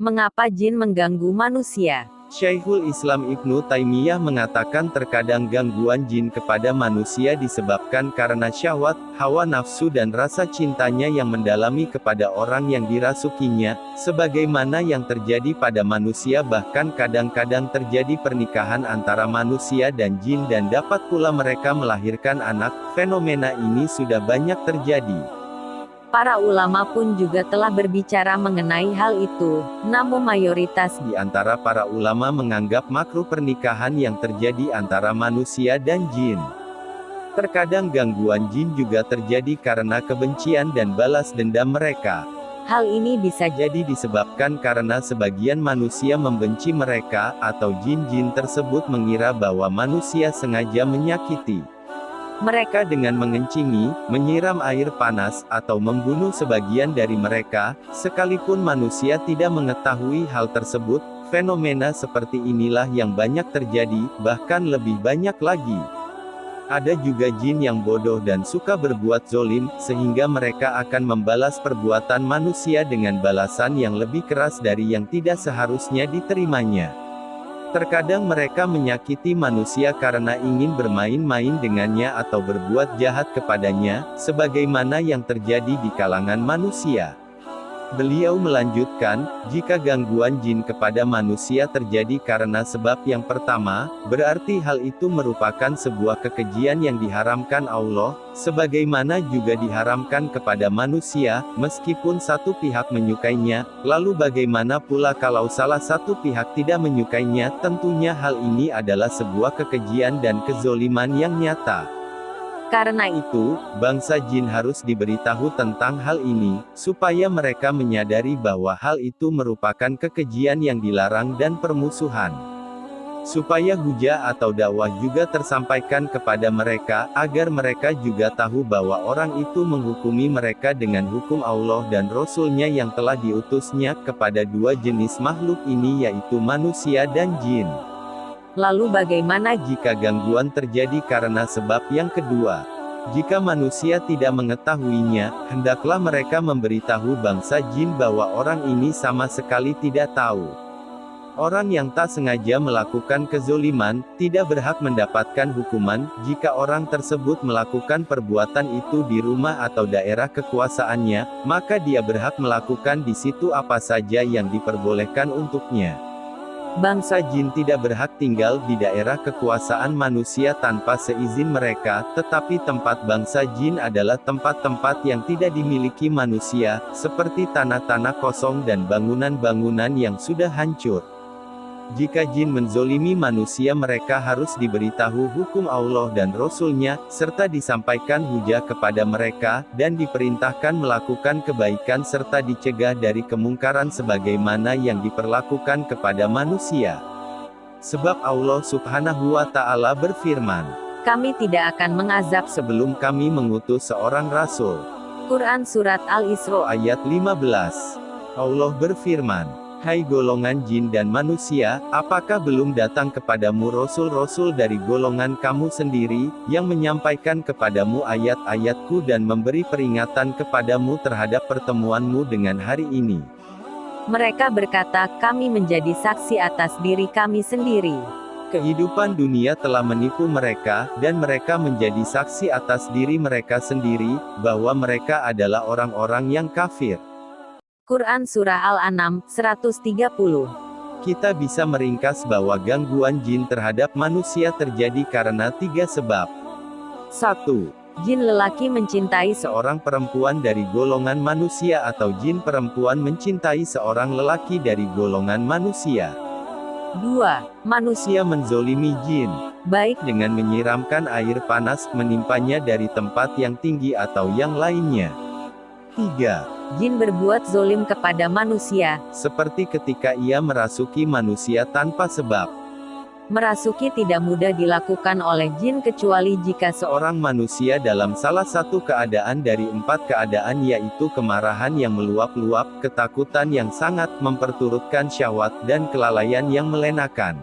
Mengapa jin mengganggu manusia? Syekhul Islam Ibnu Taimiyah mengatakan terkadang gangguan jin kepada manusia disebabkan karena syahwat, hawa nafsu dan rasa cintanya yang mendalami kepada orang yang dirasukinya, sebagaimana yang terjadi pada manusia bahkan kadang-kadang terjadi pernikahan antara manusia dan jin dan dapat pula mereka melahirkan anak. Fenomena ini sudah banyak terjadi. Para ulama pun juga telah berbicara mengenai hal itu, namun mayoritas Di antara para ulama menganggap makruh pernikahan yang terjadi antara manusia dan jin. Terkadang gangguan jin juga terjadi karena kebencian dan balas dendam mereka. hal ini bisa Jadi disebabkan karena sebagian manusia membenci mereka, atau jin-jin tersebut mengira bahwa manusia sengaja menyakiti mereka dengan mengencingi, menyiram air panas, atau membunuh sebagian dari mereka, sekalipun manusia tidak mengetahui hal tersebut. Fenomena seperti inilah yang banyak terjadi, bahkan lebih banyak lagi. Ada juga jin yang bodoh dan suka berbuat zolim, sehingga mereka akan membalas perbuatan manusia dengan balasan yang lebih keras dari yang tidak seharusnya diterimanya. Terkadang mereka menyakiti manusia karena ingin bermain-main dengannya atau berbuat jahat kepadanya, sebagaimana yang terjadi di kalangan manusia. Beliau melanjutkan, jika gangguan jin kepada manusia terjadi karena sebab yang pertama, berarti hal itu merupakan sebuah kekejian yang diharamkan Allah, sebagaimana juga diharamkan kepada manusia, meskipun satu pihak menyukainya. Lalu bagaimana pula kalau salah satu pihak tidak menyukainya? Tentunya hal ini adalah sebuah kekejian dan kezoliman yang nyata. Karena itu, bangsa jin harus diberitahu tentang hal ini, supaya mereka menyadari bahwa hal itu merupakan kekejian yang dilarang dan permusuhan. Supaya hujah atau dakwah juga tersampaikan kepada mereka, agar mereka juga tahu bahwa orang itu menghukumi mereka dengan hukum Allah dan Rasul-Nya yang telah diutusnya kepada dua jenis makhluk ini, yaitu manusia dan jin. Lalu bagaimana Jika gangguan terjadi karena sebab yang kedua, jika manusia tidak mengetahuinya, hendaklah mereka memberitahu bangsa jin bahwa orang ini sama sekali tidak tahu. Orang yang tak sengaja melakukan kezoliman, tidak berhak mendapatkan hukuman. Jika orang tersebut melakukan perbuatan itu di rumah atau daerah kekuasaannya, maka dia berhak melakukan di situ apa saja yang diperbolehkan untuknya. Bangsa jin tidak berhak tinggal di daerah kekuasaan manusia tanpa seizin mereka, tetapi tempat bangsa jin adalah tempat-tempat yang tidak dimiliki manusia, seperti tanah-tanah kosong dan bangunan-bangunan yang sudah hancur. Jika jin menzolimi manusia, mereka harus diberitahu hukum Allah dan Rasul-Nya, serta disampaikan hujah kepada mereka, dan diperintahkan melakukan kebaikan serta dicegah dari kemungkaran sebagaimana yang diperlakukan kepada manusia. Sebab Allah Subhanahu wa Ta'ala berfirman, kami tidak akan mengazab sebelum kami mengutus seorang rasul. Quran Surat Al-Isra Ayat 15. Allah berfirman, hai golongan jin dan manusia, apakah belum datang kepadamu rasul-rasul dari golongan kamu sendiri, yang menyampaikan kepadamu ayat-ayatku dan memberi peringatan kepadamu terhadap pertemuanmu dengan hari ini? Mereka berkata, kami menjadi saksi atas diri kami sendiri. Kehidupan dunia telah menipu mereka, dan mereka menjadi saksi atas diri mereka sendiri, bahwa mereka adalah orang-orang yang kafir. Quran Surah Al-An'am, 130. Kita bisa meringkas bahwa gangguan jin terhadap manusia terjadi karena 3 sebab. 1. Jin lelaki mencintai Seorang perempuan dari golongan manusia atau jin perempuan mencintai seorang lelaki dari golongan manusia. 2. Manusia menzolimi jin, baik dengan menyiramkan air panas menimpanya dari tempat yang tinggi atau yang lainnya. 3. Jin berbuat zolim kepada manusia, seperti ketika ia merasuki manusia tanpa sebab. Merasuki tidak mudah dilakukan oleh jin kecuali jika seorang manusia dalam salah satu keadaan dari 4 keadaan, yaitu kemarahan yang meluap-luap, ketakutan yang sangat, memperturutkan syahwat, dan kelalaian yang melenakan.